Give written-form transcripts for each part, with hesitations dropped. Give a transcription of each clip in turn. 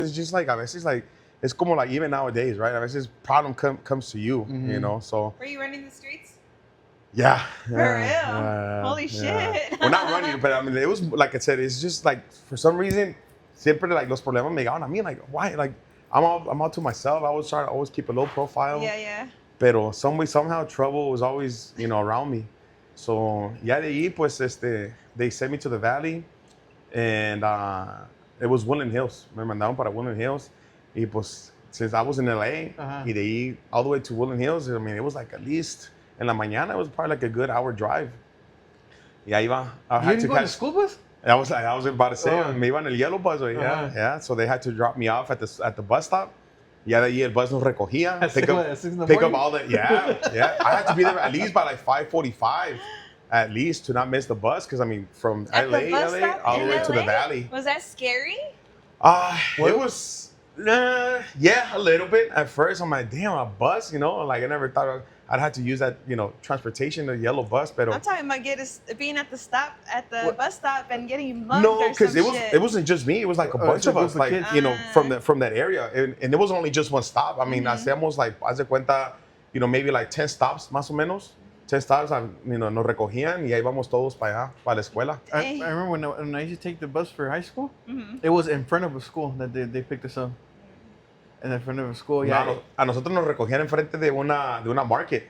it's just like, a veces like, it's como like even nowadays, right? A veces problem comes to you, you know, so. Were you running the streets? Yeah. For real? Holy shit. Well, not running, but I mean, it was, like I said, it's just like, for some reason, siempre like los problemas me llegaban a mí, like, why? Like, I'm all to myself. I was trying to always keep a low profile. Yeah. Pero somehow trouble was always, around me. So, ya de ahí, pues, they sent me to the valley, and it was Woodland Hills. Me mandaron para Woodland Hills. Y pues, since I was in LA, y de ahí all the way to Woodland Hills, I mean, it was like at least, en la mañana, it was probably like a good hour drive. Y ahí va. You didn't go on the school bus? I was about to say, me iba en el yellow bus, yeah. So they had to drop me off at the bus stop. Ya de ahí el bus nos recogía. Pick up all the, yeah. I had to be there at least by like 5:45, at least, to not miss the bus. Because, I mean, from LA, all the way to the valley. Was that scary? It was, yeah, a little bit. At first, I'm like, damn, a bus, like I never thought I'd have to use that, transportation, the yellow bus. Pero I'm talking about being at the bus stop and getting mugged no, because it wasn't just me. It was like a bunch of us, like, from that area. And it was only just one stop. I mean, hacíamos like, haz de cuenta, maybe like 10 stops, más o menos. 10 stops, nos recogían y ahí vamos todos para allá, para la escuela. I remember when I used to take the bus for high school, it was in front of a school that they picked us up. In front of a school, yeah. No, a nosotros nos recogían enfrente de una market.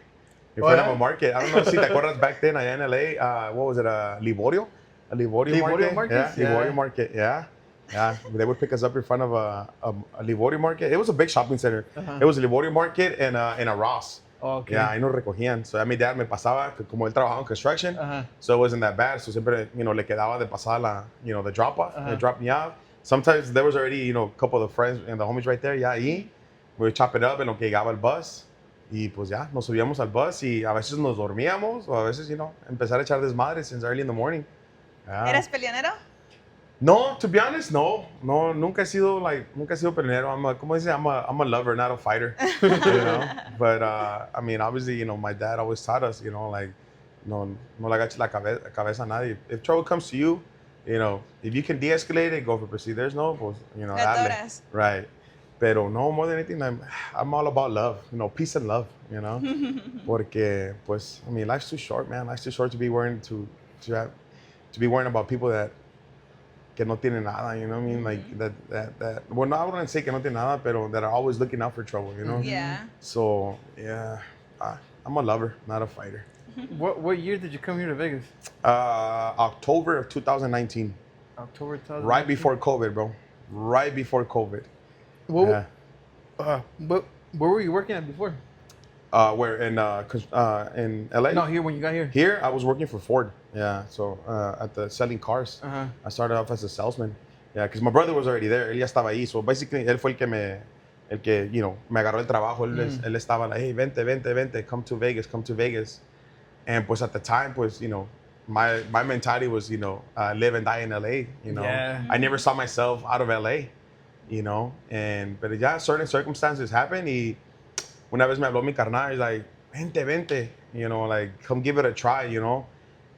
In front of a market. I don't know si te acuerdas back then allá en LA, what was it, Livorio? A Livorio market? Yeah, Livorio market, yeah. Yeah, they would pick us up in front of a Livorio market. It was a big shopping center. It was a Livorio market and a Ross. Okay. Yeah, ahí nos recogían. So, mi dad me pasaba, como él trabajaba en construction, so it wasn't that bad. So, siempre, le quedaba de pasar the drop-off. They dropped me off. Sometimes there was already, a couple of the friends and the homies right there, yeah, y we would chop it up en lo que llegaba el bus. Y pues ya, nos subíamos al bus y a veces nos dormíamos o a veces, empezar a echar desmadre since early in the morning. Yeah. ¿Eras peleonero? No, to be honest, no, nunca he sido peleonero. I'm a lover, not a fighter, But, I mean, obviously, my dad always taught us, like, no le agaches la cabeza a nadie. If trouble comes to you, if you can de-escalate it, go for it. See, there's no, pues, dale. Right. Pero no, more than anything, I'm all about love, peace and love, Porque, pues, I mean, life's too short, man. Life's too short to be worrying about people that que no tienen nada, you know what I mean? Like that. Well, no, I wouldn't say que no tienen nada, pero that are always looking out for trouble, Yeah. So yeah, I'm a lover, not a fighter. What year did you come here to Vegas? October of 2019. October 2019. Right before COVID, bro. Right before COVID. Where were you working at before? Where in LA? No, here when you got here. Here, I was working for Ford. Yeah, so selling cars. I started off as a salesman. Yeah, because my brother was already there. Él ya estaba ahí. So basically, él fue el que me agarró el trabajo. Él estaba like, hey, vente, come to Vegas. And pues at the time, pues, my mentality was, live and die in LA. Yeah. I never saw myself out of LA. But yeah, certain circumstances happened. Y una vez me habló mi carnal. He's like, vente, like, come give it a try,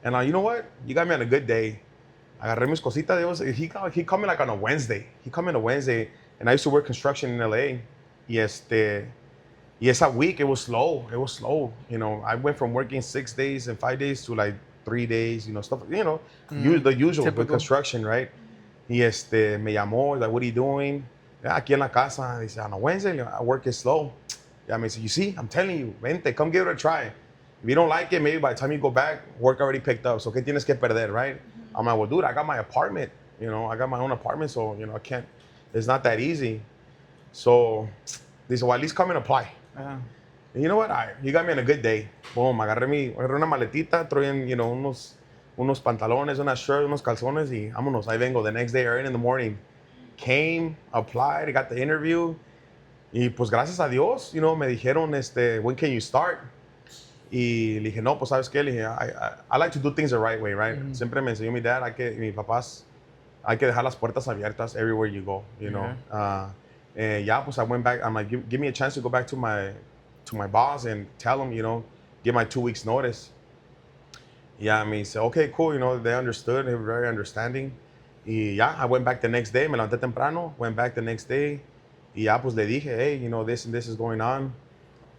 And you know what? You got me on a good day. Agarré mis cositas. He called me like on a Wednesday. He called me on a Wednesday, and I used to work construction in LA. Y esa week, it was slow. I went from working 6 days and 5 days to like 3 days, stuff, the usual with construction, right? Y me llamó, like, what are you doing? Yeah, aquí en la casa. Dice, on a Wednesday, I work is slow. Yeah, me said, you see, I'm telling you, vente, come give it a try. If you don't like it, maybe by the time you go back, work already picked up. So, ¿qué tienes que perder, right? I'm like, well, dude, I got my apartment. I got my own apartment, so, I can't, it's not that easy. So, they said, well, at least come and apply. And you know what? You got me on a good day. Boom, agarré una maletita, traía, unos pantalones, una shirt, unos calzones, y vámonos, ahí vengo. The next day, early in the morning, came, applied, got the interview. Y pues gracias a Dios, me dijeron, when can you start? Y le dije, no, pues ¿sabes qué? Le dije, I like to do things the right way, right? Siempre me enseñó mi dad, mis papás, hay que dejar las puertas abiertas everywhere you go, Yeah, pues I went back. I'm like, give me a chance to go back to my boss and tell him, give my 2 weeks notice. Yeah, I mean, say, okay, cool. They understood. They were very understanding. Y ya, I went back the next day, me levanté temprano, went back the next day. Y ya, pues le dije, hey, you know, this and this is going on.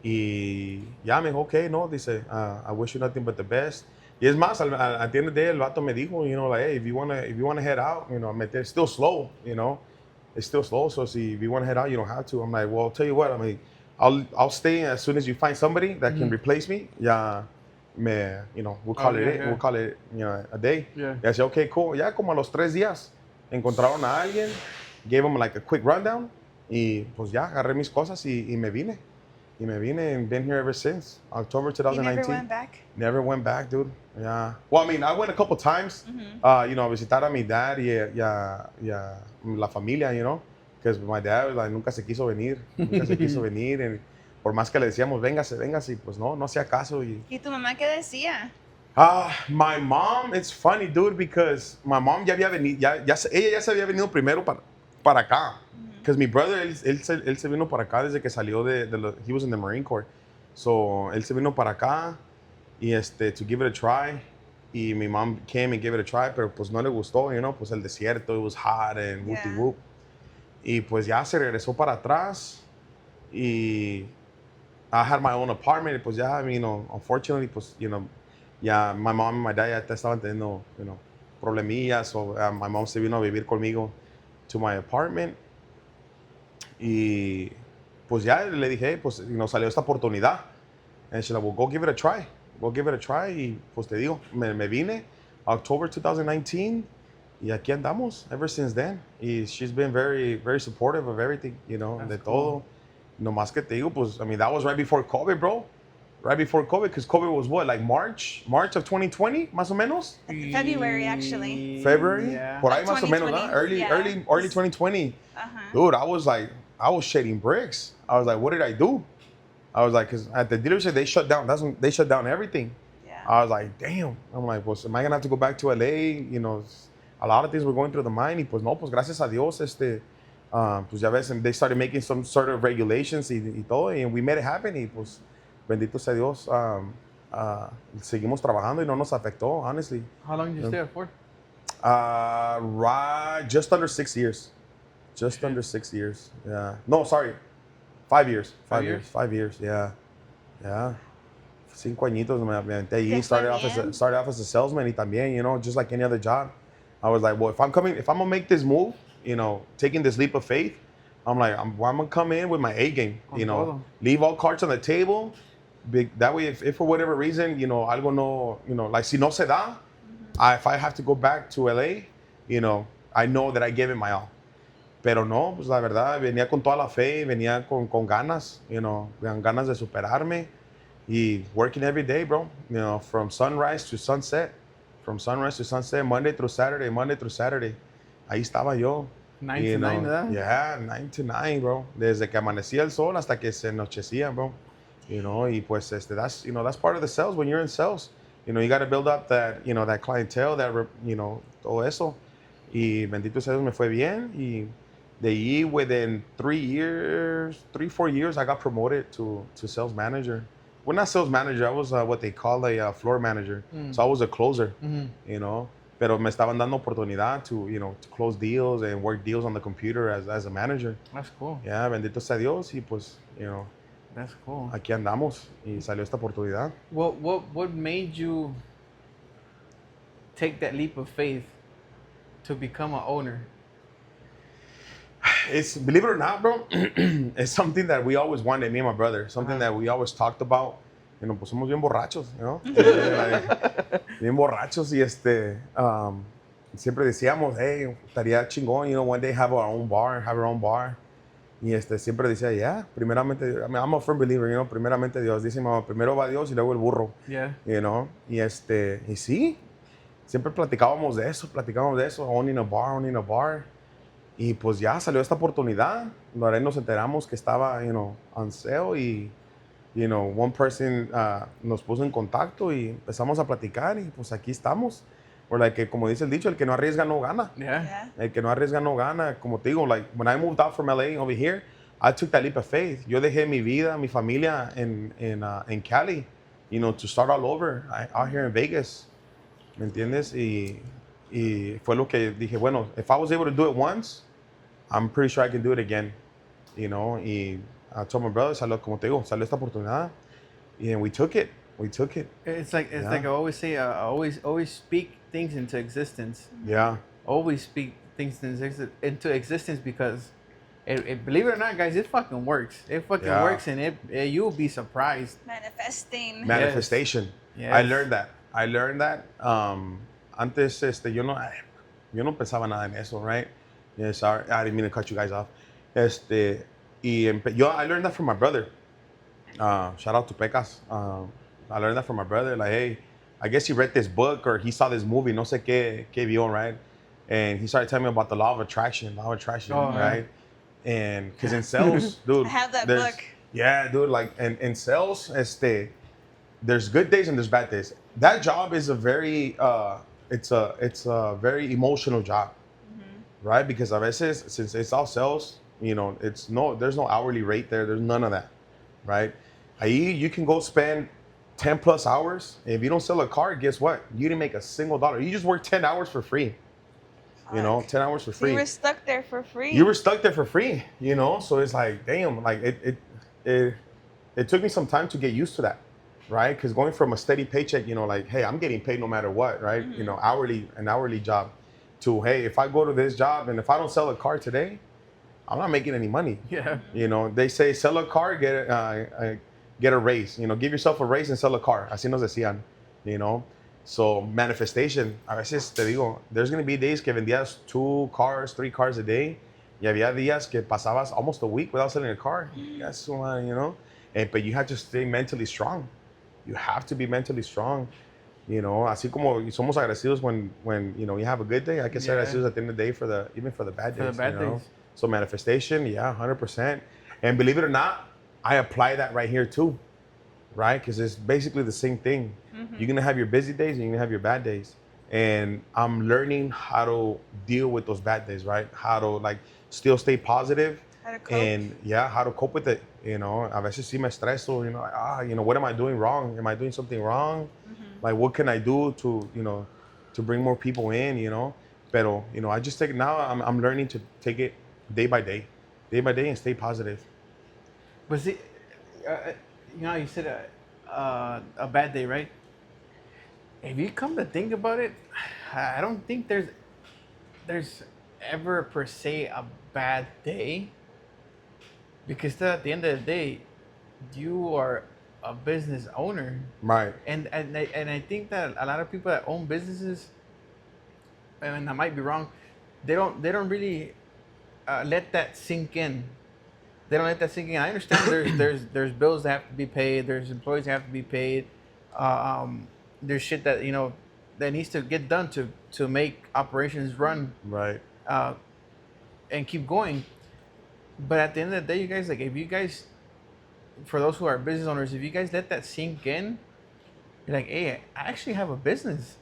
Y ya me dijo, okay, no, dice, I wish you nothing but the best. Y es más, at the end of the day, el vato me dijo, you know, like, hey, if you wanna head out, you know, it's still slow, you know, it's still slow. So if you wanna head out, you don't have to. I'm like, well, I'll tell you what, I mean, I'll stay as soon as you find somebody that can replace me. Ya, you know, we'll call we'll call it, you know, a day. Yeah. Y I said, okay, cool. Ya como a los 3 días encontraron a alguien, gave him like a quick rundown, y pues ya agarré mis cosas y me vine. Y me vine and been here ever since October 2019. You never went back? Never went back, dude. Yeah. Well, I mean, I went a couple times, you know, a visitar a mi dad y a la familia, you know, because my dad like, nunca se quiso venir, y por más que le decíamos, véngase, y pues no hacía caso. ¿Y tu mamá qué decía? My mom, it's funny, dude, because my mom ya había venido, ella ya se había venido primero para acá. Because my brother, él se vino para acá desde que salió he was in the Marine Corps. So, él se vino para acá y to give it a try. Y mi mom came and gave it a try, pero pues no le gustó, you know, pues el desierto, it was hot and whoop-de-whoop. Y pues ya se regresó para atrás y I had my own apartment, y pues ya, you know, unfortunately, pues, you know, ya my mom and my dad ya estaban teniendo, you know, problemillas, so my mom se vino a vivir conmigo to my apartment. Y pues ya le dije, hey, pues nos salió esta oportunidad. And she's like, well, go give it a try. Go give it a try. Y pues te digo, me vine October 2019 y aquí andamos ever since then. Y she's been very, very supportive of everything, you know, That's de cool. todo. No más que te digo, pues, I mean, that was right before COVID, bro. Right before COVID, because COVID was what, like March of 2020, más o menos? February, actually. February? Yeah. Por ahí Of más o menos, 2020, ¿no? Early yeah. 2020. Dude, I was shading bricks. I was like, what did I do? I was like, because at the dealership, they shut down. That's when they shut down everything. Yeah. I was like, damn. I'm like, pues, am I going to have to go back to LA? You know, a lot of things were going through the mind. Y pues no, pues gracias a Dios, pues ya ves, and they started making some sort of regulations y todo, and we made it happen. Y pues, bendito sea Dios, seguimos trabajando y no nos afectó, honestly. How long did you stay at Ford? Just under 6 years. Just under 6 years. Yeah. No, sorry. 5 years. 5 years. 5 years. Yeah. Yeah. 5 añitos me aventé ahí. Started off as a salesman y también, you know, just like any other job. I was like, well, if I'm gonna make this move, you know, taking this leap of faith, I'm like, I'm gonna come in with my A game, you know, leave all cards on the table. That way, if for whatever reason, you know, algo no, you know, like si no se da, if I have to go back to LA, you know, I know that I gave it my all. Pero no, pues la verdad, venía con toda la fe, venía con ganas, you know, ganas de superarme y working every day, bro, you know, from sunrise to sunset, Monday through Saturday. Ahí estaba yo. 9 to 9, ¿verdad? Yeah, 9 to 9, bro. Desde que amanecía el sol hasta que se anochecía, bro. You know, y pues that's part of the sales when you're in sales. You know, you got to build up that, you know, that clientele, you know, todo eso. Y bendito sea Dios, me fue bien. Y de ahí, within 4 years, I got promoted to sales manager. Well, not sales manager, I was what they call a floor manager. So I was a closer, you know. Pero me estaban dando oportunidad to, you know, to close deals and work deals on the computer as a manager. That's cool. Yeah, bendito sea Dios. Y pues, you know, that's cool. Aquí andamos y salió esta oportunidad. What made you take that leap of faith to become an owner? It's, believe it or not, bro, it's something that we always wanted, me and my brother. Something that we always talked about. You know, pues somos bien borrachos, you know? Bien borrachos y siempre decíamos, hey, estaría chingón, you know, one day have our own bar. Y siempre decía, yeah, primeramente, I mean, I'm a firm believer, you know, primeramente Dios. Dice mi mamá, primero va Dios y luego el burro. Yeah. You know, y sí, siempre platicábamos de eso, owning a bar. Y pues ya salió esta oportunidad. Nos enteramos que estaba, you know, on sale y, you know, one person nos puso en contacto y empezamos a platicar y pues aquí estamos. Or like, como dice el dicho, el que no arriesga no gana. Yeah. El que no arriesga no gana. Como te digo, like, when I moved out from LA over here, I took that leap of faith. Yo dejé mi vida, mi familia en Cali, you know, to start all over out here in Vegas. ¿Me entiendes? Y Y fue lo que dije, bueno, if I was able to do it once, I'm pretty sure I can do it again, you know. Y I told my brother, como te digo, salió esta oportunidad, and we took it. We took it. It's like I always say, always speak things into existence. Yeah. Always speak things into existence because, believe it or not, guys, it fucking works. It fucking works, and you'll be surprised. Manifestation. Yes. I learned that. Antes, yo no pensaba nada en eso, right? Yeah, sorry, I didn't mean to cut you guys off. I learned that from my brother. Shout out to Pecas. I learned that from my brother. Like, hey, I guess he read this book or he saw this movie, no sé qué vio, right? And he started telling me about the law of attraction, right? And because in sales, dude, I have that book. Yeah, dude, like, and in sales, there's good days and there's bad days. That job is a very, it's a very emotional job, right? Because a veces, since it's all sales, you know, there's no hourly rate there. There's none of that, right? Ahí you can go spend 10 plus hours. If you don't sell a car, guess what? You didn't make a single dollar. You just worked 10 hours for free. You know, 10 hours for free. You were stuck there for free. You were stuck there for free, you know? So it's like, damn, like it took me some time to get used to that, right? Because going from a steady paycheck, you know, like, hey, I'm getting paid no matter what, right? You know, an hourly job, to, hey, if I go to this job and if I don't sell a car today, I'm not making any money. Yeah. You know, they say sell a car, get a raise. You know, give yourself a raise and sell a car. Así nos decían, you know. So manifestation, a veces te digo, there's going to be days que vendías 2 cars, 3 cars a day. Y había días que pasabas almost a week without selling a car. Yes, you know. But you have to stay mentally strong. You have to be mentally strong. You know, así como somos agradecidos when you know you have a good day, hay que ser agradecidos at the end of the day even for the bad days. For the bad days. So manifestation, 100%. And believe it or not, I apply that right here too, right? Because it's basically the same thing. You're going to have your busy days and you're going to have your bad days. And I'm learning how to deal with those bad days, right? How to like still stay positive. How to cope. And how to cope with it. You know, a veces sí me estreso, you know, like, you know, what am I doing wrong? Am I doing something wrong? Like, what can I do to, you know, to bring more people in, you know? Pero, you know, I just take it now, I'm learning to take it day by day and stay positive. But see, you know, you said a bad day, right? If you come to think about it, I don't think there's ever per se a bad day, because at the end of the day, you are a business owner, Right? and I think that a lot of people that own businesses, and I might be wrong, they don't really let that sink in. They don't let that sink in. I understand there's bills that have to be paid. There's employees that have to be paid. There's shit that, you know, that needs to get done to make operations run. Right. And keep going. But at the end of the day, you guys, like, if you guys, for those who are business owners, if you guys let that sink in, you're like, hey, I actually have a business.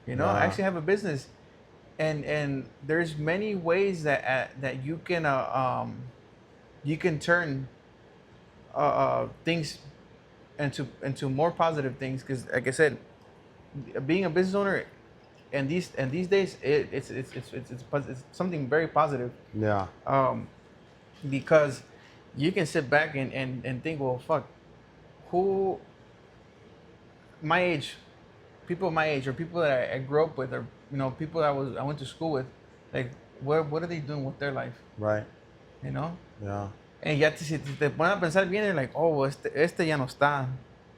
You know, I actually have a business. And there's many ways that you can turn things into more positive things, because, like I said, being a business owner and these days, it's something very positive. Yeah. Because you can sit back and think, well, fuck, who my age, people my age, or people that I grew up with, or, you know, people I went to school with, like, what are they doing with their life? Right. You know? Yeah. And ya si te pones a pensar bien, you're like, oh, este ya no está,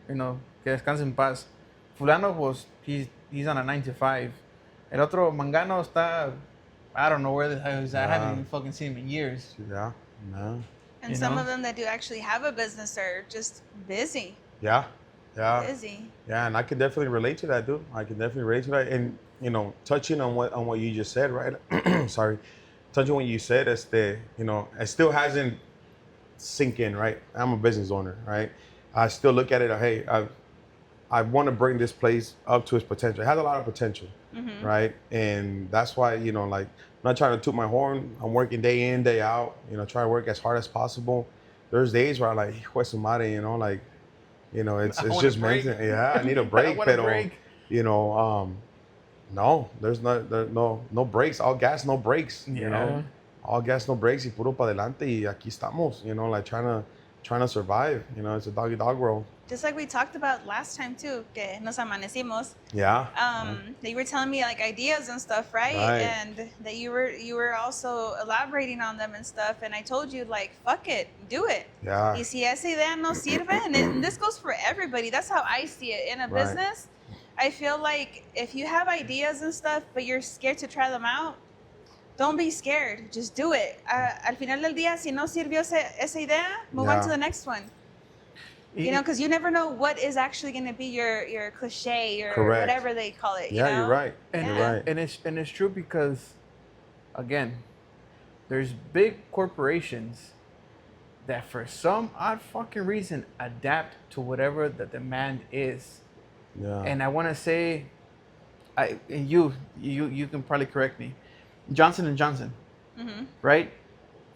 you know, que descanse en paz. Fulano, pues, he's on a 9 to 5. El otro Mangano está, I don't know where the hell he's at. I haven't even fucking seen him in years. Yeah. Man. And you some know? of them that do actually have a business are just busy. Yeah. Yeah. Busy. Yeah, and I can definitely relate to that, dude. I can definitely relate to that. And, you know, touching on what you just said, right? Sorry. Touching on what you said, you know, it still hasn't sink in, right? I'm a business owner, right? I still look at it, hey, I want to bring this place up to its potential. It has a lot of potential, right? And that's why, you know, like, I'm not trying to toot my horn. I'm working day in, day out, you know, trying to work as hard as possible. There's days where I'm like, hijo de su madre, you know, like, you know, it's just mental. Yeah, I need a break. break. You know, No, no brakes. All gas, no brakes. You know, all gas, no brakes. Y puro para adelante. Y aquí estamos. You know, like trying to survive. You know, it's a doggy dog world. Just like we talked about last time too, que nos amanecimos. Yeah. That you were telling me like ideas and stuff, right? And that you were also elaborating on them and stuff. And I told you like, fuck it, do it. Yeah. Y si esa idea no sirve, and this goes for everybody. That's how I see it in a business. I feel like if you have ideas and stuff, but you're scared to try them out, don't be scared. Just do it. Al final del día, si no sirvió esa idea, move on to the next one. You know, because you never know what is actually going to be your cliche or whatever they call it. You know? You're right. And, you're right. And it's true because, again, there's big corporations that for some odd fucking reason adapt to whatever the demand is. Yeah. And I want to say, and you can probably correct me, Johnson & Johnson, right?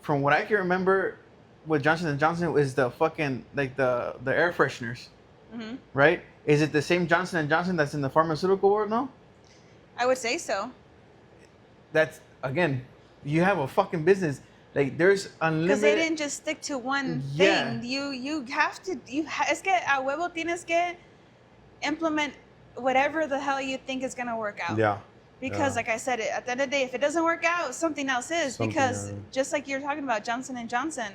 From what I can remember, with Johnson & Johnson is the fucking, like the air fresheners, right? Is it the same Johnson & Johnson that's in the pharmaceutical world now? I would say so. That's, again, you have a fucking business. Like, there's unlimited... Because they didn't just stick to one thing. You have to... Es que a huevo tienes que implement whatever the hell you think is going to work out. Yeah. Because, like I said, at the end of the day, if it doesn't work out, something else is. Because just like you're talking about Johnson & Johnson,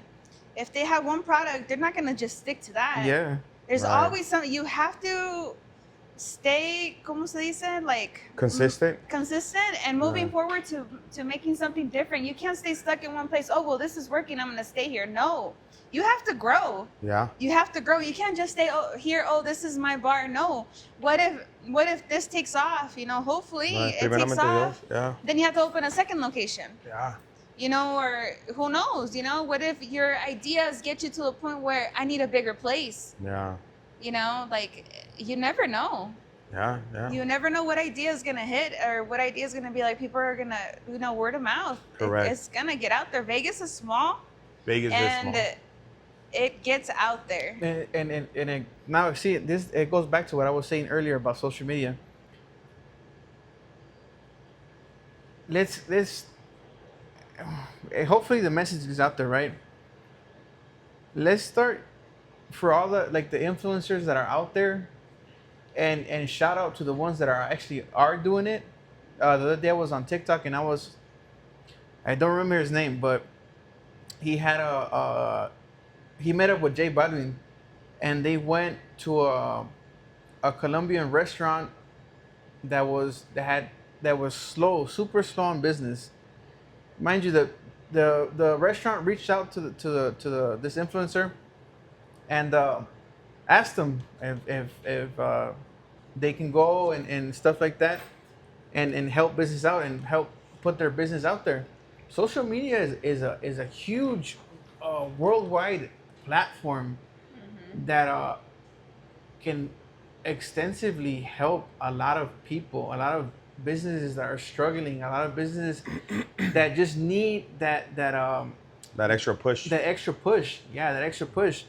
if they have one product, they're not going to just stick to that. Yeah. There's always something. You have to stay, ¿cómo se dice? Like... Consistent and moving forward to making something different. You can't stay stuck in one place. Oh, well, this is working. I'm going to stay here. No. You have to grow. Yeah. You have to grow. You can't just stay here. Oh, this is my bar. No. What if this takes off? You know, hopefully it takes off. Yeah. Then you have to open a second location. Yeah. You know, or who knows? You know, what if your ideas get you to a point where I need a bigger place? Yeah. You know, like you never know. Yeah. Yeah. You never know what idea is gonna hit or what idea is gonna be like. People are gonna, you know, word of mouth. Correct. It's gonna get out there. Vegas is small. Vegas is small. It gets out there. And now see this. It goes back to what I was saying earlier about social media. Let's hopefully the message is out there, right? Let's start for all the like the influencers that are out there, and shout out to the ones that are doing it. The other day I was on TikTok and I don't remember his name, but he had he met up with J Balvin, and they went to a Colombian restaurant that was slow, super slow in business. Mind you, the restaurant reached out to this influencer and asked them if they can go and stuff like that and help business out and help put their business out there. Social media is a huge worldwide platform that can extensively help a lot of people, a lot of businesses that are struggling, a lot of businesses that just need that extra push. That extra push. Yeah, that extra push.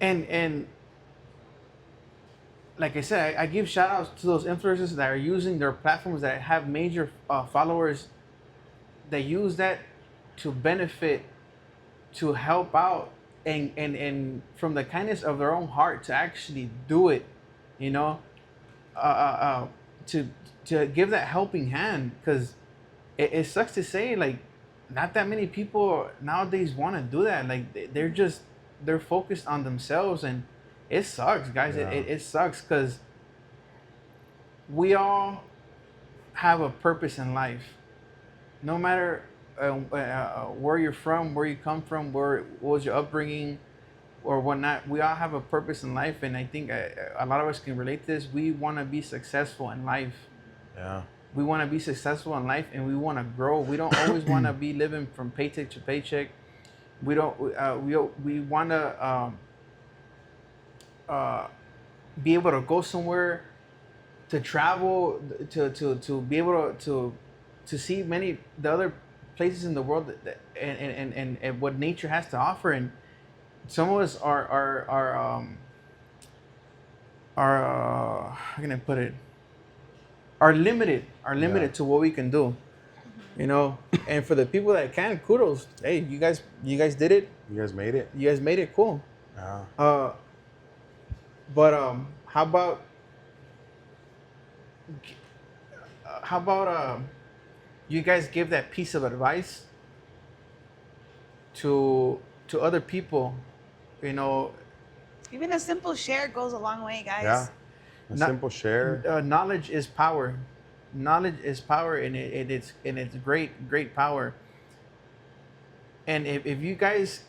And like I said, I give shout outs to those influencers that are using their platforms that have major followers that use that to benefit, to help out, and from the kindness of their own heart to actually do it, you know, to give that helping hand, because it sucks to say, like, not that many people nowadays want to do that. Like, they're focused on themselves, and it sucks, guys. Yeah. It sucks because we all have a purpose in life, no matter where you're from, where you come from, what was your upbringing or whatnot. We all have a purpose in life, and I think a lot of us can relate to this. We want to be successful in life. Yeah. We want to be successful in life, and we want to grow. We don't always want to be living from paycheck to paycheck. We don't. We want to be able to go somewhere, to travel, to be able to see the other places in the world and what nature has to offer. And some of us are how can I put it? are limited to what we can do. You know, and for the people that can, kudos. Hey, you guys did it. You guys made it. You guys made it. Cool. Yeah. But how about you guys give that piece of advice to other people, you know. Even a simple share goes a long way, guys. Yeah. Simple share. Knowledge is power. Knowledge is power, and it's great power. And if you guys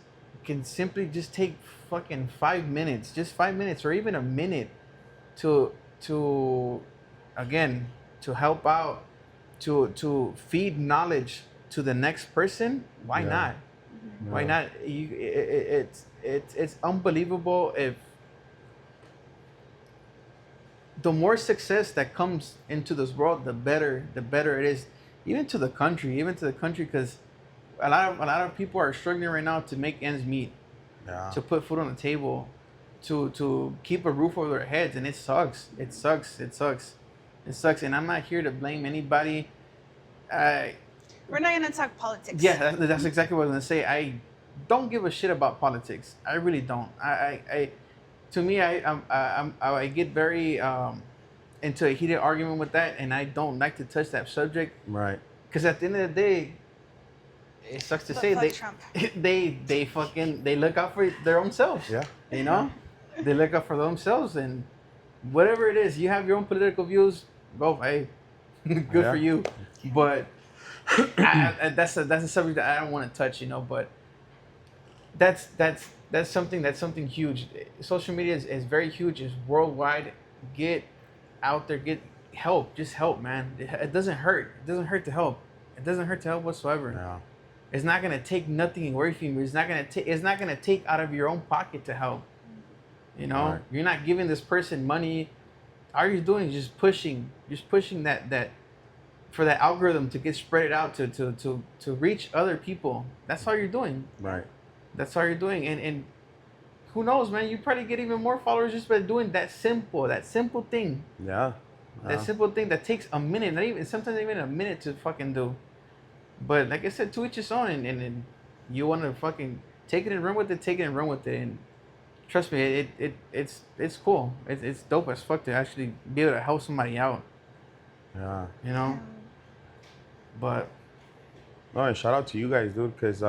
can simply just take fucking 5 minutes, just 5 minutes, or even a minute, to again, to help out, to feed knowledge to the next person, why not? Mm-hmm. Why not? It's unbelievable. If the more success that comes into this world, the better it is, even to the country, because a lot of people are struggling right now to make ends meet, to put food on the table, to keep a roof over their heads, and it sucks. And I'm not here to blame anybody. We're not gonna talk politics. Yeah, that's exactly what I was gonna say. I don't give a shit about politics. I really don't. To me, I get very into a heated argument with that, and I don't like to touch that subject. Right. Because at the end of the day, it sucks to say they look out for their own selves. Yeah. You know, they look out for themselves, and whatever it is, you have your own political views. Go, hey, good for you. But that's a subject that I don't want to touch. You know, but that's something huge. Social media is very huge. It's worldwide. Get out there. Get help. Just help, man. It doesn't hurt. It doesn't hurt to help. It doesn't hurt to help whatsoever. No. It's not gonna take nothing away from you. It's not gonna take out of your own pocket to help. You know, right. You're not giving this person money. All you're doing is just pushing that for that algorithm to get spread out to reach other people. That's all you're doing. Right. That's all you're doing, and who knows, man? You probably get even more followers just by doing that simple thing. Yeah. That simple thing that takes a minute, sometimes even a minute to fucking do. But like I said, to each his own, and you want to fucking take it and run with it, and trust me, it's cool. It's dope as fuck to actually be able to help somebody out. Yeah. You know. But no, and shout out to you guys, dude, because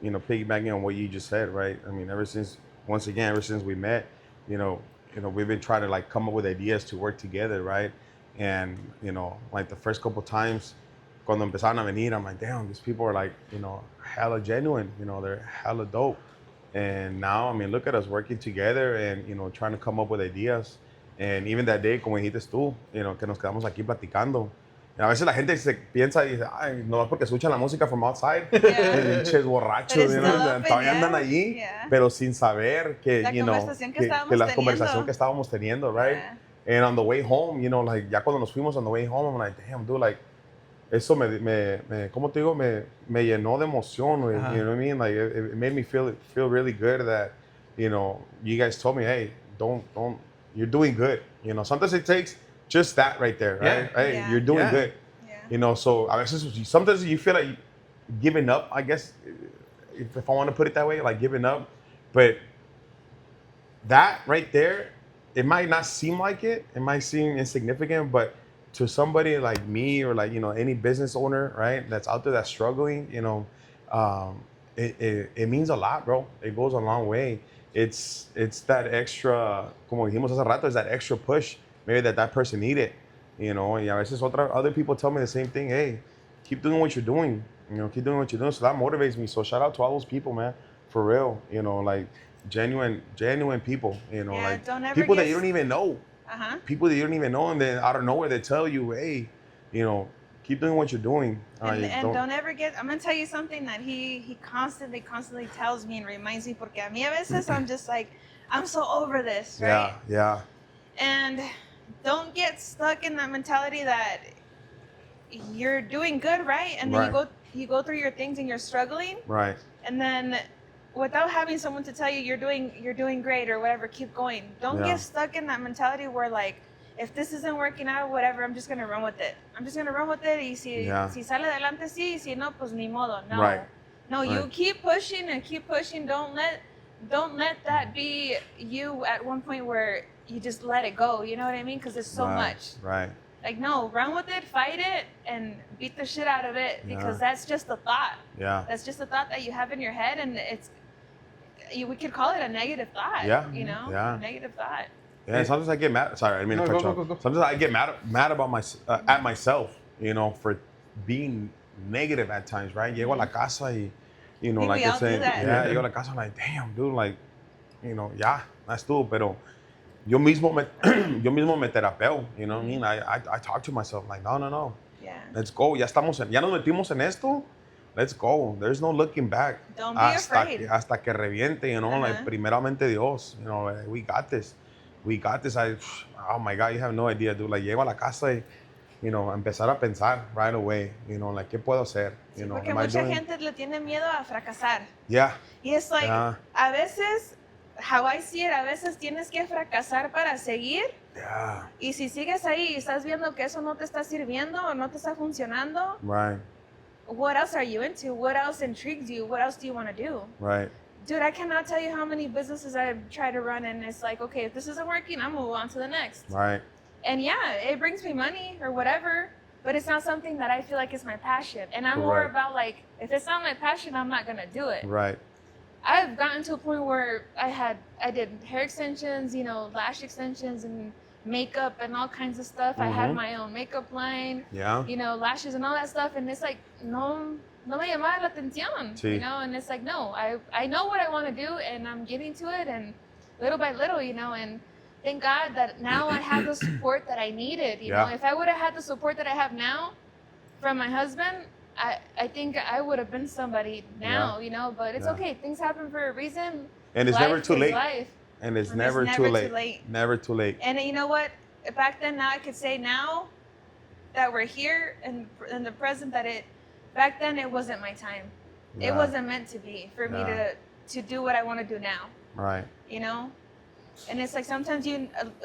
you know, piggybacking on what you just said, right? I mean, ever since we met, you know, we've been trying to like come up with ideas to work together, right? And you know, like the first couple times, cuando empezaron a venir, I'm like, damn, these people are like, you know, hella genuine, you know, they're hella dope. And now, I mean, look at us working together and, you know, trying to come up with ideas. And even that day, como dijiste tú, you know, que nos quedamos aquí platicando. Y a veces la gente se piensa y dice, ay, no es porque escuchan la música from outside, pinches borrachos, todavía andan allí, pero sin saber que, you know, que la conversación que estábamos teniendo, right? Yeah. And on the way home, you know, like, ya cuando nos fuimos on the way home, I'm like, damn, dude, like, eso ¿cómo te digo? Me llenó de emoción, you know what I mean? Like, it made me feel really good that, you know, you guys told me, hey, don't, you're doing good. You know, sometimes it takes just that right there, right? Yeah. Hey, you're doing good. Yeah. You know, so I mean, sometimes you feel like giving up, I guess, if I want to put it that way, like giving up. But that right there, it might not seem like it. It might seem insignificant, but to somebody like me or like, you know, any business owner, right, that's out there that's struggling, you know, it means a lot, bro. It goes a long way. It's that extra, como dijimos hace rato, it's that extra push maybe that person needed, you know. Y a veces other people tell me the same thing. Hey, keep doing what you're doing, you know, keep doing what you're doing. So that motivates me. So shout out to all those people, man, for real, you know, like genuine people, you know, like people that you don't even know. People that you don't even know, and then out of nowhere they tell you, hey, you know, keep doing what you're doing. And don't ever get, I'm going to tell you something that he constantly tells me and reminds me, porque a mí a veces I'm just like, I'm so over this, right? Yeah. And don't get stuck in that mentality that you're doing good, right? And then you go through your things and you're struggling. Right. And then without having someone to tell you you're doing great or whatever, keep going. Don't get stuck in that mentality where like if this isn't working out, whatever, I'm just gonna run with it. I'm just gonna run with it. Y si sale adelante, sí. Si no, pues ni modo. No. Right. No, you keep pushing and keep pushing. Don't let that be you at one point where you just let it go. You know what I mean? Because it's so much. Right. Like, no, run with it, fight it, and beat the shit out of it, because that's just a thought. Yeah. That's just a thought that you have in your head, and we could call it a negative thought. Yeah. You know? Yeah. A negative thought. Yeah, and sometimes I get mad. Sorry, I didn't mean to cut you off. Sometimes I get mad about at myself, you know, for being negative at times, right? Llego a la casa y, you know, like I said, llego a la casa, I'm like, damn, dude, like, you know, that's todo, pero yo mismo me terapeo, you know what I mean? I talk to myself, like, no. Yeah. Let's go. Ya nos metimos en esto. Let's go. There's no looking back. Don't be afraid. Hasta que reviente, you know, like, primeramente Dios, you know, we got this. We got this. Oh my God, you have no idea, dude. Like, llego a la casa y, you know, empezar a pensar right away, you know, like, ¿qué puedo hacer? You know, porque mucha gente le tiene miedo a fracasar. Yeah. Y es like, a veces, how I see it, a veces tienes que fracasar para seguir. Yeah. Y si sigues ahí y estás viendo que eso no te está sirviendo o no te está funcionando, right. What else are you into? What else intrigues you? What else do you want to do? Right. Dude, I cannot tell you how many businesses I've tried to run, and it's like, okay, if this isn't working, I'm gonna move on to the next. Right. And yeah, it brings me money or whatever, but it's not something that I feel like is my passion. And I'm more about like, if it's not my passion, I'm not gonna do it. Right. I've gotten to a point where I did hair extensions, you know, lash extensions and makeup and all kinds of stuff. I had my own makeup line, you know, lashes and all that stuff. And it's like, no me llamaba la atención, you know? And it's like, no, I know what I want to do, and I'm getting to it, and little by little, you know, and thank God that now I have the support that I needed, you know? If I would have had the support that I have now from my husband, I think I would have been somebody now, you know? But it's okay. Things happen for a reason. And it's never too late. And it's never too late. Never too late. And you know what? Back then, now I could say now that we're here and in the present back then it wasn't my time. It wasn't meant to be for me to do what I want to do now. Right. You know? And it's like sometimes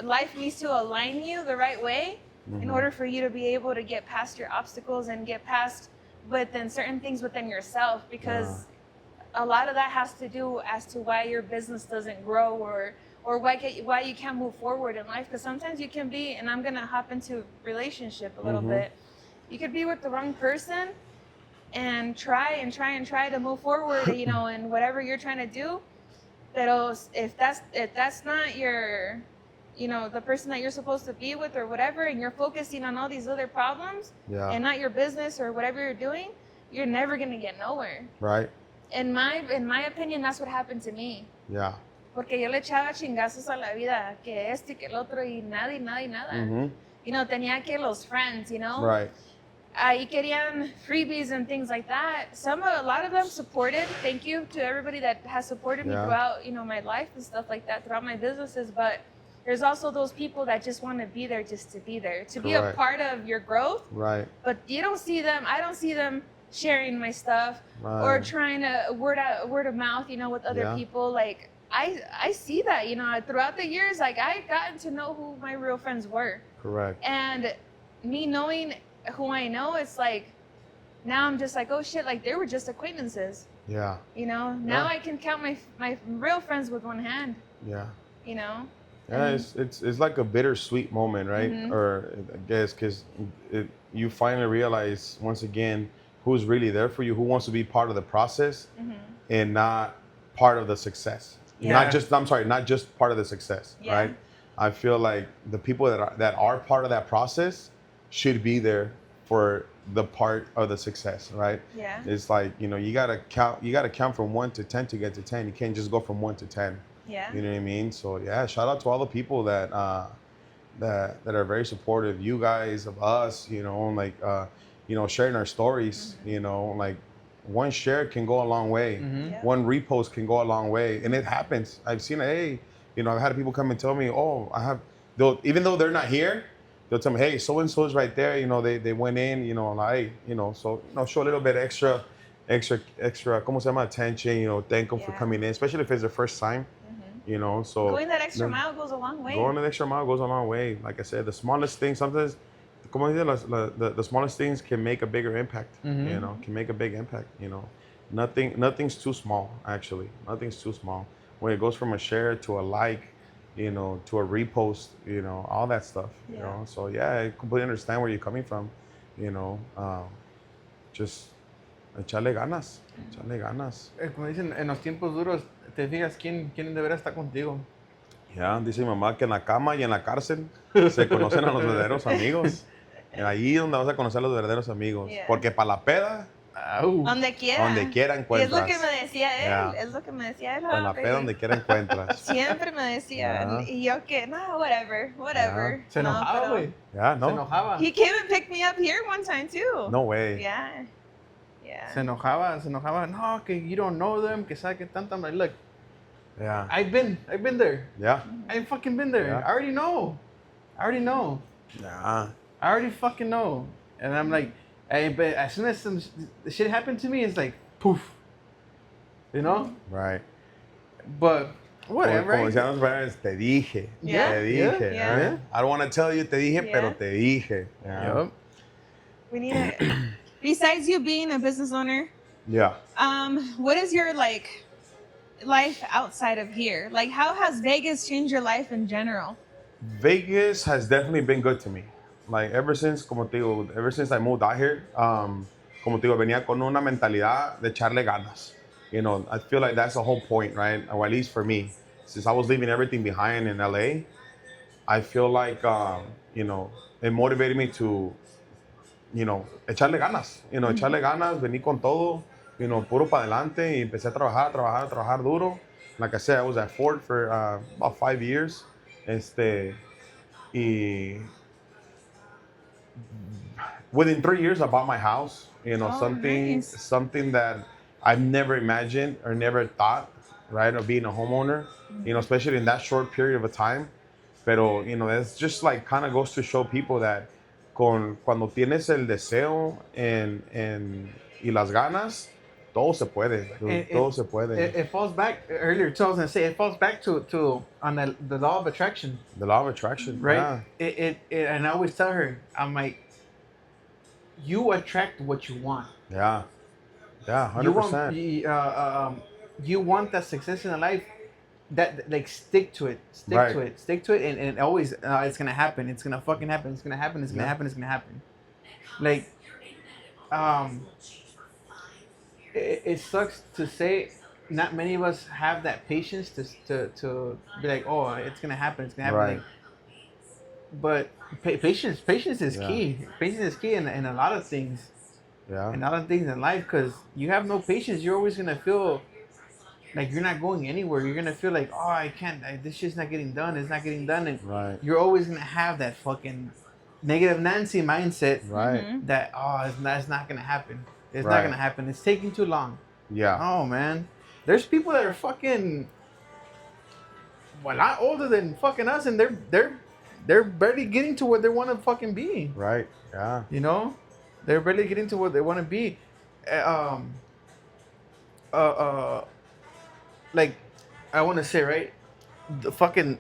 life needs to align you the right way in order for you to be able to get past your obstacles and get past within certain things within yourself, because a lot of that has to do as to why your business doesn't grow or why you can't move forward in life. Because sometimes you can be, and I'm gonna hop into relationship a little bit. You could be with the wrong person and try to move forward, you know, and whatever you're trying to do. Pero if that's not your, you know, the person that you're supposed to be with or whatever, and you're focusing on all these other problems and not your business or whatever you're doing, you're never gonna get nowhere. Right. In my opinion, that's what happened to me. Yeah. Porque yo le echaba chingazos a la vida, que esto y que el otro, y nada. You know, tenía que los friends, you know? Right. Ahí querían freebies and things like that. A lot of them supported. Thank you to everybody that has supported me throughout, you know, my life and stuff like that, throughout my businesses. But there's also those people that just want to be there just to be there, to be a part of your growth. Right. But I don't see them sharing my stuff or trying to word of mouth, you know, with other people. Like, I see that, you know, throughout the years, like, I gotten to know who my real friends were. Correct. And me knowing who I know, it's like, now I'm just like, oh shit, like, they were just acquaintances. Yeah. You know, now I can count my real friends with one hand. Yeah. You know? Yeah, it's like a bittersweet moment, right? Or I guess because you finally realize once again who's really there for you, who wants to be part of the process and not part of the success. Yeah. Not just part of the success, right? I feel like the people that are part of that process should be there for the part of the success, right? Yeah. It's like, you know, you gotta count from 1 to 10 to get to 10. You can't just go from 1 to 10. Yeah. You know what I mean? So yeah, shout out to all the people that are very supportive. You guys, of us, you know, like you know, sharing our stories. You know, like one share can go a long way. One repost can go a long way, and it happens. I've seen it. Hey, you know, I've had people come and tell me, oh, even though they're not here, they'll tell me, hey, so and so is right there. You know, they went in. You know, like, you know, so, you know, show a little bit extra, ¿cómo se llama? Attention. You know, thank them for coming in, especially if it's their first time. you know. So going that extra mile goes a long way. Going the extra mile goes a long way. Like I said, the smallest thing sometimes, como dice, the smallest things can make a bigger impact. You know, can make a big impact. You know, nothing's too small. Actually, nothing's too small. When it goes from a share to a like, you know, to a repost, you know, all that stuff. Yeah. You know, so yeah, I completely understand where you're coming from. You know, just echarle ganas, echarle ganas. Como dicen, en los tiempos duros, te fijas quién de veras está contigo. Ya, dice mi mamá que en la cama y en la cárcel se conocen a los verdaderos amigos. Ahí es donde vas a conocer a los verdaderos amigos. Yeah. Porque para la peda, Donde quiera. donde quiera Y encuentras. es lo que me decía él. Yeah. Es lo que me decía él. Para la peda, donde quiera encuentras. Siempre me decía. Yeah. Y yo que, no, whatever. Se enojaba, pero- güey. Ya, Se no. enojaba. He came and picked me up here one time too. No way. Yeah. Yeah. Se enojaba. No, que you don't know them, que sabe que tanto. I'm like, look, Yeah. I've been there. Yeah. I've fucking been there. Yeah. I already know. Yeah. I already fucking know. And I'm like, hey, but as soon as some shit happened to me, it's like, poof. You know? Right. But whatever. Como decían los brothers, te dije. Yeah. Te dije. Yeah. Right? I don't want to tell you te dije, Yeah. pero te dije. Yeah. Yup. We need to. Besides you being a business owner, Yeah. what is your like life outside of here? Like, how has Vegas changed your life in general? Vegas has definitely been good to me. Like ever since, como te digo, ever since I moved out here, como te digo, venía con una mentalidad de echarle ganas. You know, I feel like that's the whole point, right? Or at least for me, since I was leaving everything behind in LA, I feel like, you know, it motivated me to, you know, echarle ganas. You know, echarle ganas, venir con todo, you know, puro para adelante y empecé a trabajar duro. Like I said, I was at Ford for about 5 years. Y within 3 years, I bought my house. You know, Oh, something nice. that I've never imagined or never thought, right, of being a homeowner. You know, especially in that short period of a time. Pero, you know, it's just like kind of goes to show people that cuando tienes el deseo y las ganas, todo se puede. Todo se puede. It falls back earlier. So I was gonna say it falls back to on the law of attraction, The law of attraction, right? Yeah. It and I always tell her, I'm like, you attract what you want. Yeah. Yeah, 100%. You want you want that success in life. That like stick to it, and always it's gonna happen. It's gonna fucking happen. It's gonna happen. It's gonna Yeah. happen. It's gonna happen. Like, it sucks to say, not many of us have that patience to be like, oh, it's gonna happen. It's gonna happen. Right. Like, but patience is Yeah. key. Patience is key in a lot of things. Yeah. And a lot of things in life, because you have no patience, you're always gonna feel like you're not going anywhere. You're gonna feel like, oh, I can't. This shit's not getting done. It's not getting done, and Right. you're always gonna have that fucking negative Nancy mindset Right. Mhm. that it's not gonna happen. It's Right. not gonna happen. It's taking too long. Yeah. Oh man, there's people that are fucking a lot older than fucking us, and they're barely getting to where they want to fucking be. Right. Yeah. You know, they're barely getting to what they want to be. Like, I want to say, right, the fucking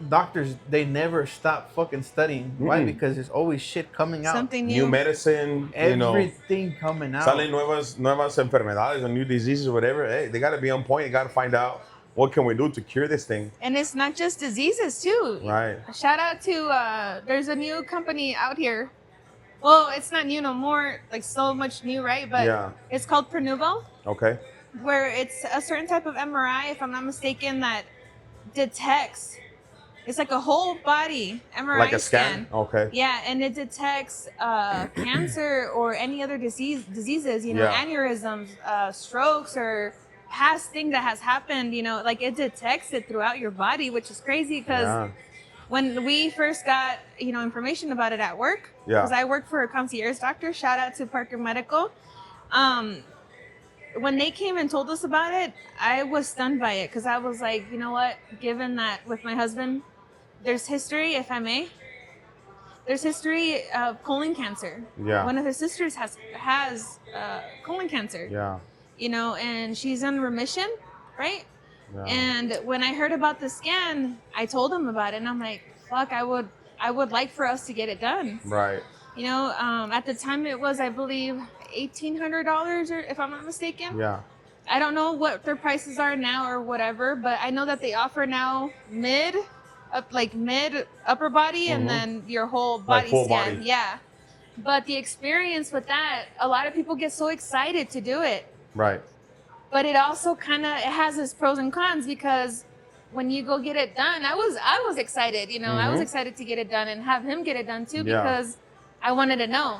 doctors, they never stop fucking studying. Why? Mm-mm. Because there's always shit coming out. Something New new. medicine, you know. Everything coming out. Salen nuevas enfermedades or new diseases or whatever. Hey, they got to be on point. You got to find out what can we do to cure this thing. And it's not just diseases too. Right. Shout out to there's a new company out here. Well, it's not new no more, like so much new, right? But Yeah. it's called Prenuvo, Okay. where it's a certain type of MRI, if I'm not mistaken, that detects. It's like a whole body MRI Like a scan. Okay. Yeah, and it detects cancer or any other diseases, you know, Yeah. aneurysms, strokes, or past thing that has happened, you know, like it detects it throughout your body, which is crazy because Yeah. when we first got, you know, information about it at work, Yeah. because I work for a concierge doctor, shout out to Parker Medical. When they came and told us about it, I was stunned by it because I was like, you know what, given that with my husband, there's history, if I may, there's history of colon cancer. Yeah. One of his sisters has colon cancer. Yeah. You know, and she's in remission, right? Yeah. And when I heard about the scan, I told him about it, and I'm like, fuck, I would like for us to get it done. Right. You know, at the time it was, I believe, $1,800, or if I'm not mistaken. Yeah. I don't know what their prices are now or whatever, but I know that they offer now mid upper body, and then your whole body Like full scan. body. Yeah. But the experience with that, a lot of people get so excited to do it. Right. But it also kind of, it has its pros and cons, because when you go get it done, I was excited, you know, I was excited to get it done and have him get it done too, because I wanted to know.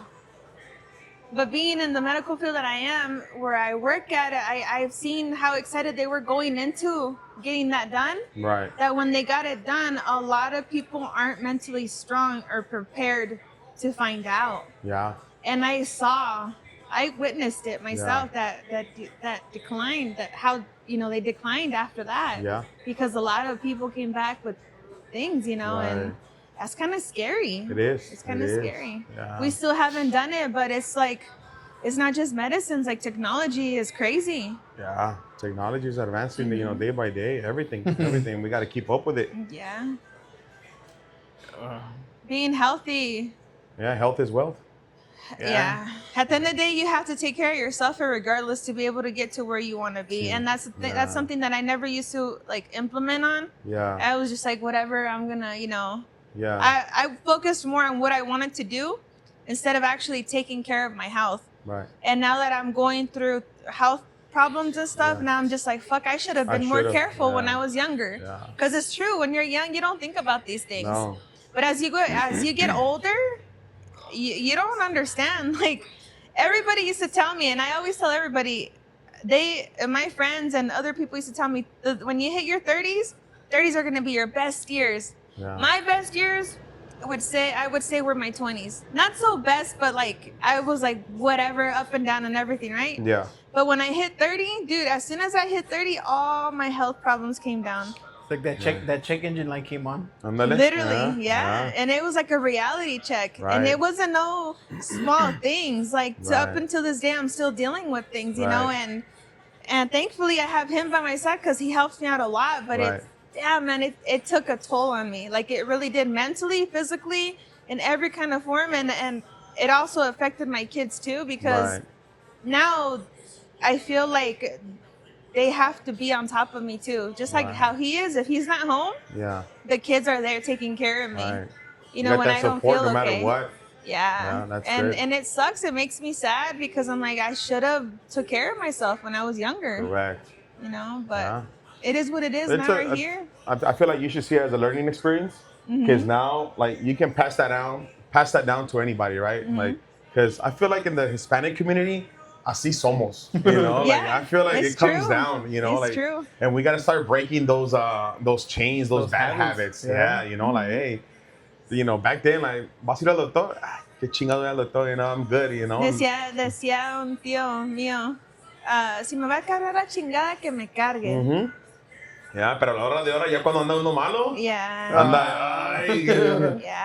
But being in the medical field that I am, where I work at it, I've seen how excited they were going into getting that done. Right. That when they got it done, a lot of people aren't mentally strong or prepared to find out. Yeah. And I witnessed it myself, that declined, that how, you know, they declined after that. Yeah. Because a lot of people came back with things, you know, and that's kind of scary. It is. It's kind of scary. Yeah. We still haven't done it, but it's like, it's not just medicines, like technology is crazy. Yeah. Technology is advancing, you know, day by day, everything. We got to keep up with it. Yeah. Being healthy. Yeah, health is wealth. Yeah. At the end of the day, you have to take care of yourself regardless to be able to get to where you want to be. And that's that's something that I never used to like implement on. Yeah. I was just like, whatever, I'm gonna, you know. Yeah. I focused more on what I wanted to do instead of actually taking care of my health. Right. And now that I'm going through health problems and stuff, now I'm just like, fuck, I should have been more careful when I was younger. Because it's true, when you're young, you don't think about these things. No. But as you get older, you don't understand. Like, everybody used to tell me, and I always tell everybody, my friends and other people used to tell me, when you hit your 30s are going to be your best years. Yeah. My best years, I would say were my 20s. Not so best, but like, I was like, whatever, up and down and everything, right? Yeah. But when I hit 30, dude, as soon as I hit 30, all my health problems came down. Like that check engine light came on. Literally, yeah. And it was like a reality check. Right. And it wasn't no small things. Like, up until this day, I'm still dealing with things, you know? And thankfully, I have him by my side because he helps me out a lot. But it took a toll on me. Like, it really did, mentally, physically, in every kind of form. And it also affected my kids too, because now I feel like they have to be on top of me too. Just like how he is. If he's not home, the kids are there taking care of me. You know, when I don't feel no matter what. Yeah. That's and it sucks. It makes me sad because I'm like, I should have took care of myself when I was younger. Correct. You know, but it is what it is. Now we're here. I feel like you should see it as a learning experience, because now, like, you can pass that down to anybody, right? Like, because I feel like in the Hispanic community, así somos, you know. Like, I feel like it comes down, you know. It's like, true. And we gotta start breaking those chains, those bad habits. Yeah, you know, like, hey, you know, back then, like, vas a ir al doctor, qué chingado al doctor, you know, I'm good, you know. Decía un tío mío, si me va a cargar la chingada, que me cargue. Ya, pero a la hora de ahora, ya cuando anda uno malo, anda, ay,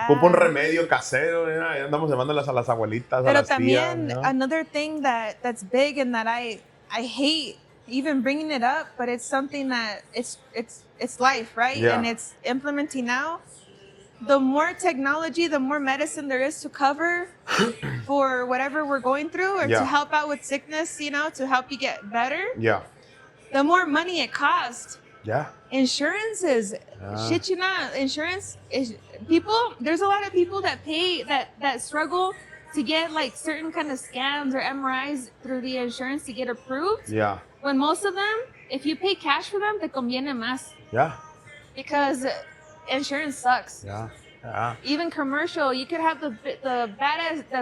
ocupa un remedio casero, ya andamos llevándolas a las abuelitas, pero a las también, tías, ¿no? another thing that's big and that I hate even bringing it up, but it's something that it's life, right? Yeah. And it's implementing now. The more technology, the more medicine there is to cover for whatever we're going through, or to help out with sickness, you know, to help you get better. Yeah. The more money it costs. Yeah. Insurance is shit you not. Insurance is people. There's a lot of people that pay that struggle to get like certain kind of scans or MRIs through the insurance to get approved. Yeah. When most of them, if you pay cash for them, te conviene más. Yeah. Because insurance sucks. Yeah. Yeah. Even commercial, you could have the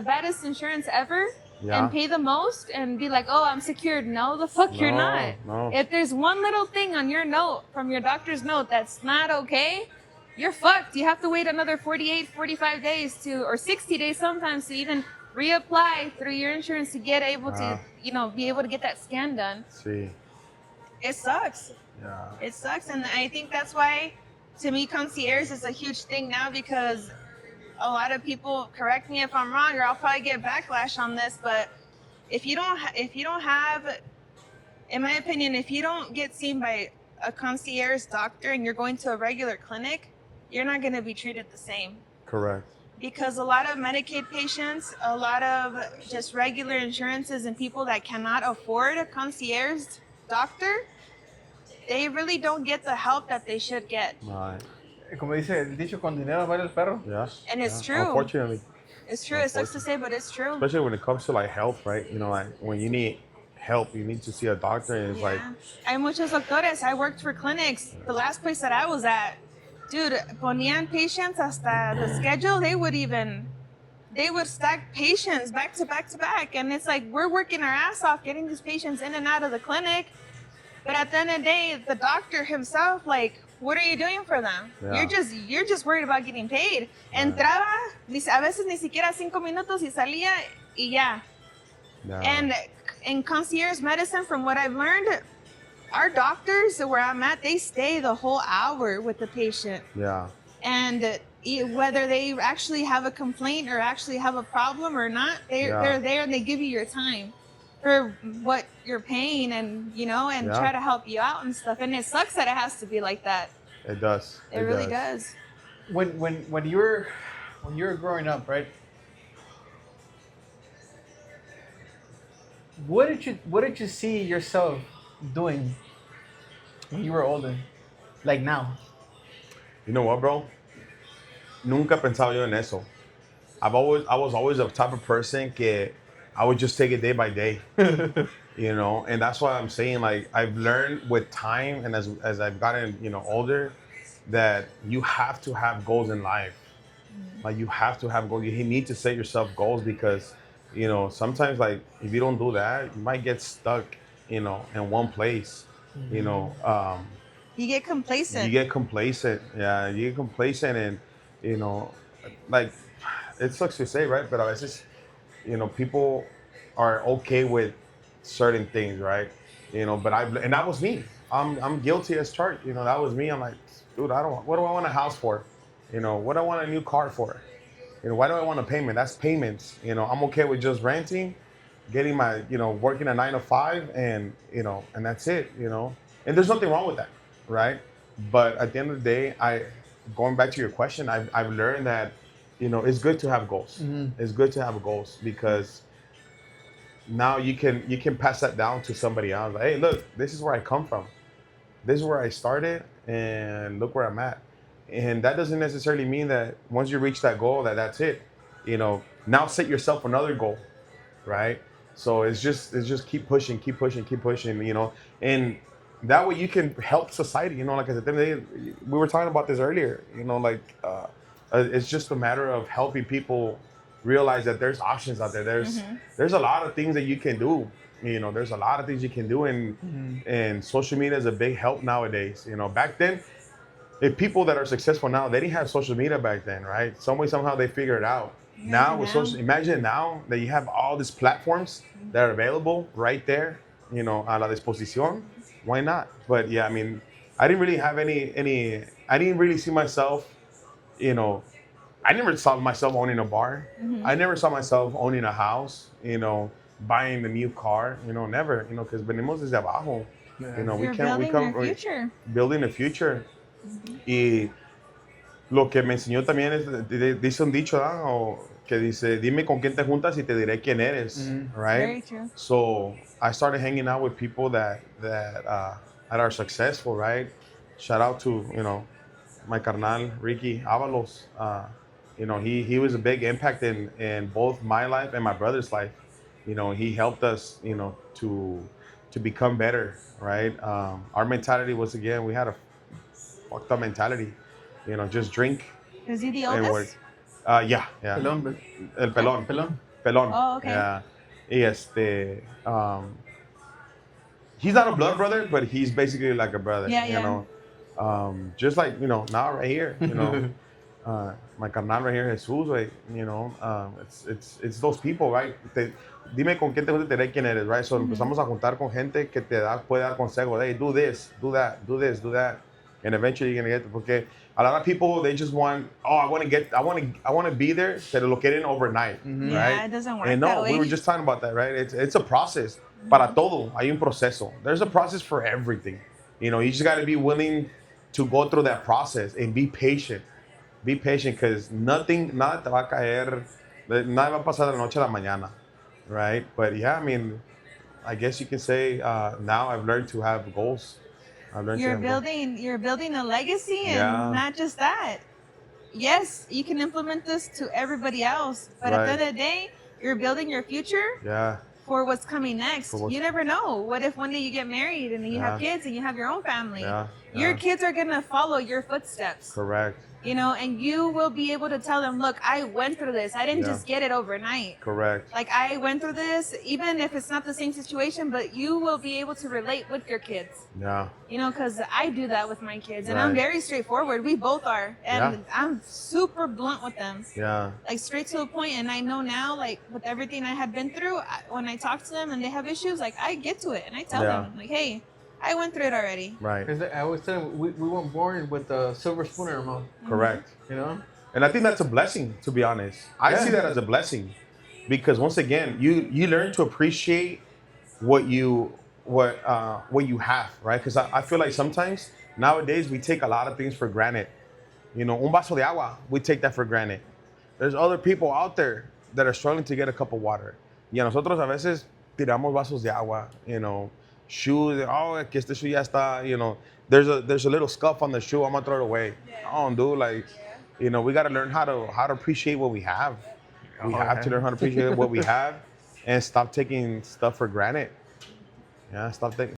baddest insurance ever. And pay the most and be like, oh, I'm secured. No, the fuck you're not. No. If there's one little thing on your note, from your doctor's note, that's not okay, you're fucked. You have to wait another 48, 45 days or 60 days sometimes to even reapply through your insurance to get able to, you know, be able to get that scan done. See. It sucks. Yeah. It sucks. And I think that's why, to me, concierge is a huge thing now, because a lot of people, correct me if I'm wrong, or I'll probably get backlash on this, but if you don't have, in my opinion, if you don't get seen by a concierge doctor and you're going to a regular clinic, you're not going to be treated the same. Correct. Because a lot of Medicaid patients, a lot of just regular insurances and people that cannot afford a concierge doctor, they really don't get the help that they should get. Right. Como dice el dicho, con dinero baila el perro. Yeah. And it's true. Unfortunately. It's true. It sucks to say, but it's true. Especially when it comes to like health, right? You know, like when you need help, you need to see a doctor, and it's like. Hay muchos doctores. I worked for clinics. The last place that I was at, dude, ponían patients hasta the schedule. They would stack patients back to back to back. And it's like, we're working our ass off getting these patients in and out of the clinic. But at the end of the day, the doctor himself, like, what are you doing for them? Yeah. You're just worried about getting paid. Entraba, a veces ni siquiera 5 minutos y salía y ya. Yeah. And in concierge medicine, from what I've learned, our doctors where I'm at, they stay the whole hour with the patient. Yeah. And whether they actually have a complaint or actually have a problem or not, they're there and they give you your time for what you're paying, and and try to help you out and stuff. And it sucks that it has to be like that. It does. It really does. When you were growing up, right? What did you see yourself doing when you were older, like now? You know what, bro? Nunca pensaba yo en eso. I was always the type of person que I would just take it day by day, and that's why I'm saying, like, I've learned with time and as I've gotten, older, that you have to have goals in life. Like, you have to have goals. You need to set yourself goals because, sometimes, like, if you don't do that, you might get stuck, in one place, You get complacent. You get complacent. Yeah, you get complacent, and, like, it sucks to say, right? But a veces, people are okay with certain things, right? But and that was me. I'm guilty as charged. That was me. I'm like, dude, what do I want a house for? What do I want a new car for? Why do I want a payment? That's payments. I'm okay with just renting, getting my, working a 9 to 5, and that's it. And there's nothing wrong with that, right? But at the end of the day, going back to your question, I've learned that, it's good to have goals. Mm-hmm. It's good to have goals because now you can pass that down to somebody else. Like, hey, look, this is where I come from. This is where I started, and look where I'm at. And that doesn't necessarily mean that once you reach that goal, that's it. Now set yourself another goal, right? So it's just keep pushing, and that way you can help society. Like I said, we were talking about this earlier. It's just a matter of helping people realize that there's options out there. There's a lot of things that you can do. There's a lot of things you can do, and social media is a big help nowadays. Back then, if people that are successful now, they didn't have social media back then, right? Some way, somehow they figure it out. Imagine now that you have all these platforms that are available right there, a la disposición. Why not? But yeah, I mean, I didn't really have I didn't really see myself, I never saw myself owning a bar. Mm-hmm. I never saw myself owning a house, buying a new car, never, because venimos desde abajo. We come future. Building a future. Mm-hmm. Y lo que me enseñó también es, dice un dicho, que dice, dime con quién te juntas y te diré quién eres, mm-hmm. Right? Very true. So I started hanging out with people that are successful, right? Shout out to, my carnal, Ricky Avalos. He was a big impact in both my life and my brother's life. He helped us, to become better, right? Our mentality was, again, we had a fucked up mentality, just drink. Is he the oldest? Yeah. Pelón. El pelón. Pelón. Oh, okay. Yeah. He's not a blood brother, but he's basically like a brother. Yeah. Just like, now right here, my carnal right here, Jesus, like, it's those people, right? Dime con quién te juntas, te diré quién eres, right? So empezamos a juntar con gente que puede dar consejos. Hey, do this, do that, do this, do that. And eventually you're gonna get, porque a lot of people, they just want, I want to be there, pero lo quieren overnight, right? Yeah, it doesn't work and that way. We were just talking about that, right? It's a process. Para todo hay un proceso. There's a process for everything. You know, you just got to be willing to go through that process and be patient. Be patient because nada te va a caer, nada va a pasar de la noche a la mañana, right? But yeah, I mean, I guess you can say now I've learned to have goals. I've learned to have goals. You're building a legacy, and Yeah. not just that. Yes, you can implement this to everybody else, but at the Right. end of the day, you're building your future Yeah. for what's coming next. For what's- You never know. What if one day you get married and you have Yeah. kids and you have your own family? Yeah. Your Yeah. kids are gonna follow your footsteps. Correct. You know, and you will be able to tell them, look, I went through this. I didn't Yeah. just get it overnight. Correct. Like, I went through this, even if it's not the same situation, but you will be able to relate with your kids. Yeah. You know, because I do that with my kids, and I'm Right. very straightforward. We both are, and Yeah. I'm super blunt with them, Yeah. like straight to the point. And I know now, like with everything I had been through, when I talk to them and they have issues, like I get to it and I tell Yeah. them, like, hey, I went through it already. Right. Because I always tell them we weren't born with a silver spoon in our mouth. Correct. You know. And I think that's a blessing, to be honest. I Yeah. see that as a blessing because once again, you learn to appreciate what you have, right? Because I feel like sometimes nowadays we take a lot of things for granted. You know, un vaso de agua, we take that for granted. There's other people out there that are struggling to get a cup of water. Y a nosotros a veces tiramos vasos de agua, you know, shoes, oh, que este shoe ya está, you know, there's a little scuff on the shoe, I'm gonna throw it away. Oh, dude, like, you know, we gotta learn how to appreciate what we have. We have to learn how to appreciate what we have and stop taking stuff for granted. Yeah, stop taking